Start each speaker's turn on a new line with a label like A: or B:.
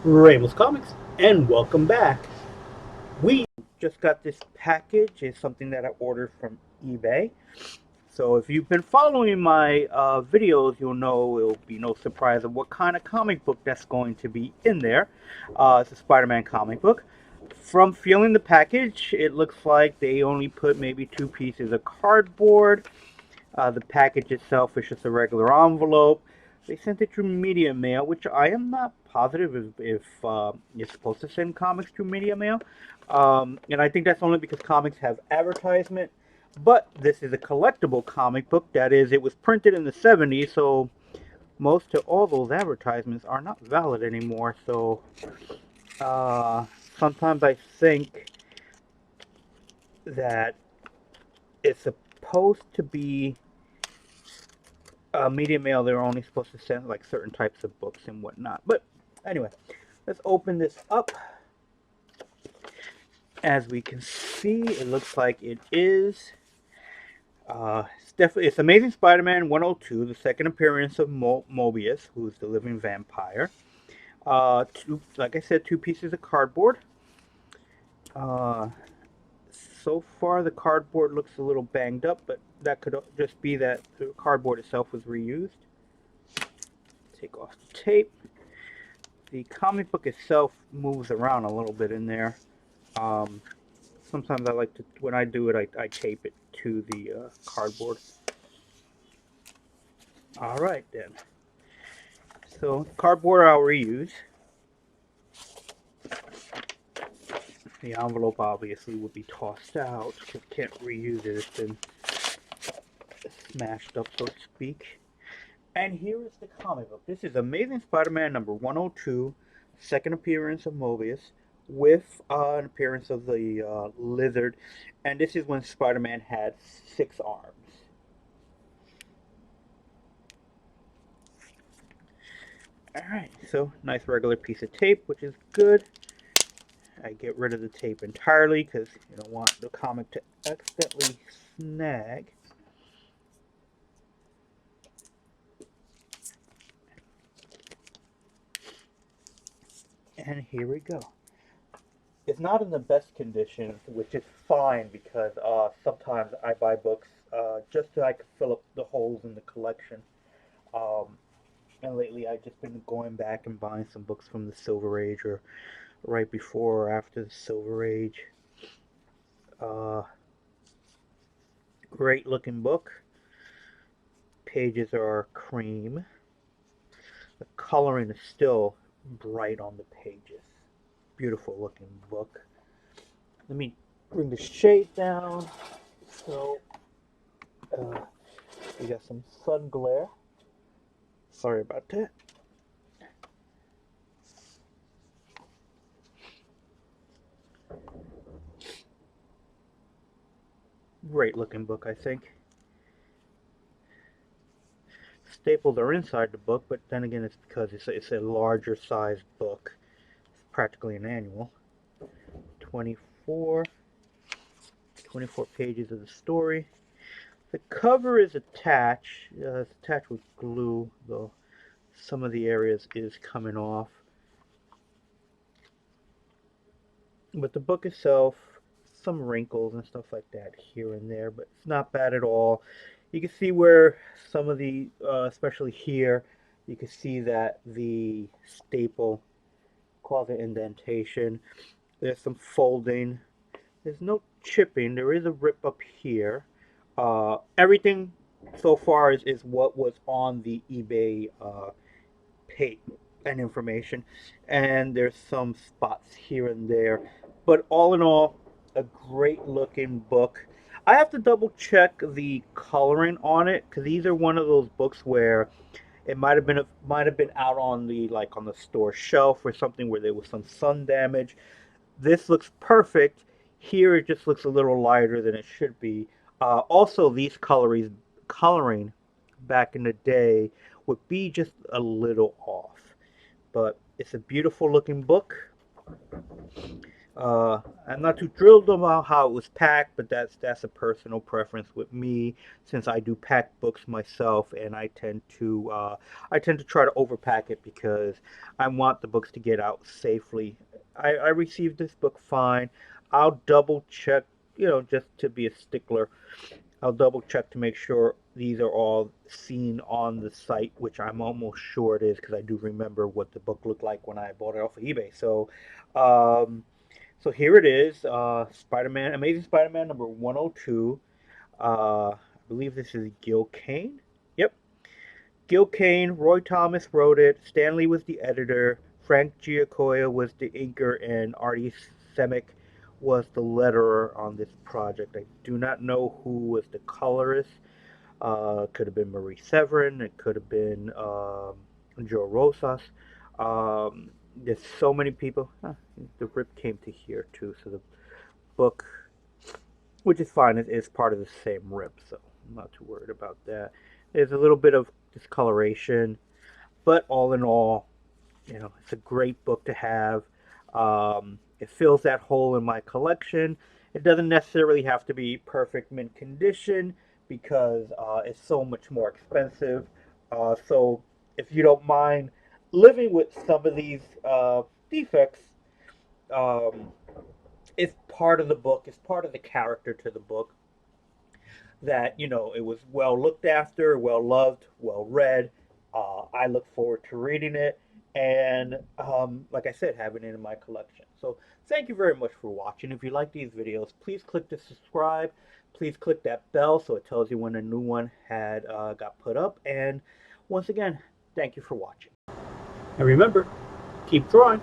A: Ramoscomics, and welcome back. We just got this package. It's something that I ordered from eBay. So if you've been following my videos, you'll know it'll be no surprise of what kind of comic book that's going to be in there. It's a Spider-Man comic book. From feeling the package, it looks like they only put maybe two pieces of cardboard. The package itself is just a regular envelope. They sent it through media mail, which I am not positive if you're supposed to send comics through media mail. And I think that's only because comics have advertisement. But this is a collectible comic book. That is, it was printed in the 70s, so most of all those advertisements are not valid anymore. So uh, sometimes I think that it's supposed to be media mail. They're only supposed to send like certain types of books and whatnot. But anyway, let's open this up. As we can see, it looks like it is it's Amazing Spider-Man 102, the second appearance of Mobius, who's the living vampire. Like I said, two pieces of cardboard. Uh, so far, the cardboard looks a little banged up, but that could just be that the cardboard itself was reused. Take off the tape. The comic book itself moves around a little bit in there. Sometimes I like to, when I do it, I tape it to the cardboard. Alright then. So, cardboard I'll reuse. The envelope obviously would be tossed out because can't reuse it. It's been smashed up, so to speak. And here is the comic book. This is Amazing Spider-Man number 102, second appearance of Mobius, with an appearance of the lizard. And this is when Spider-Man had 6 arms. Alright, so nice regular piece of tape, which is good. I get rid of the tape entirely because you don't want the comic to accidentally snag. And here we go. It's not in the best condition, which is fine because sometimes I buy books just so I can fill up the holes in the collection. And lately I've just been going back and buying some books from the Silver Age or right before or after the Silver Age. Great looking book. Pages are cream. The coloring is still bright on the pages. Beautiful looking book. Let me bring the shade down. So we got some sun glare. Sorry about that. Great looking book, I think. Staples are inside the book, but then again, it's because it's a larger sized book. It's practically an annual. 24 pages of the story. The cover is attached. It's attached with glue, though some of the areas is coming off. But the book itself, some wrinkles and stuff like that here and there, but it's not bad at all. You can see where some of the, especially here, you can see that the staple caused an indentation. There's some folding. There's no chipping. There is a rip up here. Everything so far is what was on the eBay page and information. And there's some spots here and there. But all in all, a great looking book. I have to double check the coloring on it because these are one of those books where it might have been out on the on the store shelf or something where there was some sun damage. This looks perfect. Here it just looks a little lighter than it should be. Also, these coloring back in the day would be just a little off. But it's a beautiful looking book. I'm not too thrilled about how it was packed, but that's a personal preference with me, since I do pack books myself, and I tend to try to overpack it because I want the books to get out safely. I received this book fine. I'll double check, just to be a stickler. I'll double check to make sure these are all seen on the site, which I'm almost sure it is because I do remember what the book looked like when I bought it off of eBay. Um, so here it is, Spider-Man, Amazing Spider-Man number 102. I believe this is Gil Kane. Yep, Gil Kane. Roy Thomas wrote it. Stanley was the editor. Frank Giacoia was the inker, and Artie Semick was the letterer on this project. I do not know who was the colorist. Could have been Marie Severin. It could have been Joe Rosas. There's so many people. The rip came to here too, so the book, which is fine, is part of the same rip, so I'm not too worried about that. There's a little bit of discoloration, but all in all, it's a great book to have. It fills that hole in my collection. It doesn't necessarily have to be perfect mint condition because it's so much more expensive. So if you don't mind living with some of these defects, um, it's part of the book. It's part of the character to the book that it was well looked after, well loved, well read. I look forward to reading it, and like I said, having it in my collection. So thank you very much for watching. If you like these videos, please click to subscribe. Please click that bell so it tells you when a new one had got put up. And once again, thank you for watching. And remember, keep drawing.